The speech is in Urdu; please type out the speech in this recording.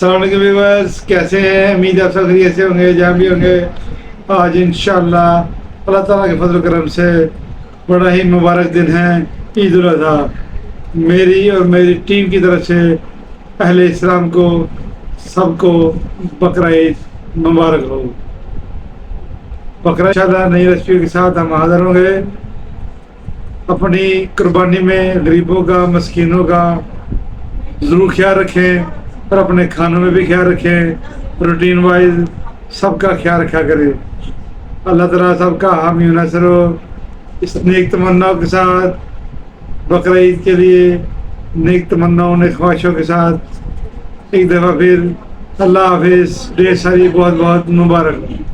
السلام علیکم ویورز، کیسے ہیں؟ امید آپ سب خیریت سے ہوں گے، جہاں بھی ہوں گے۔ آج انشاءاللہ اللہ تعالیٰ کے فضل و کرم سے بڑا ہی مبارک دن ہے، عید الاضحیٰ۔ میری اور میری ٹیم کی طرف سے اہل اسلام کو سب کو بقرہ عید مبارک ہو۔ بقرہ انشاءاللہ نئی ریسپی کے ساتھ ہم حاضر ہوں گے۔ اپنی قربانی میں غریبوں کا، مسکینوں کا ضرور خیال رکھیں، اور اپنے کھانوں میں بھی خیال رکھیں، روٹین وائز سب کا خیال رکھا کریں۔ اللہ تعالیٰ سب کا حامی و ناصر ہو۔ اس نیک تمناؤں کے ساتھ بقرہ عید کے لیے نیک تمناؤں، نیک خواہشوں کے ساتھ ایک دفعہ پھر اللہ حافظ، ڈھیر ساری بہت بہت مبارک ہو۔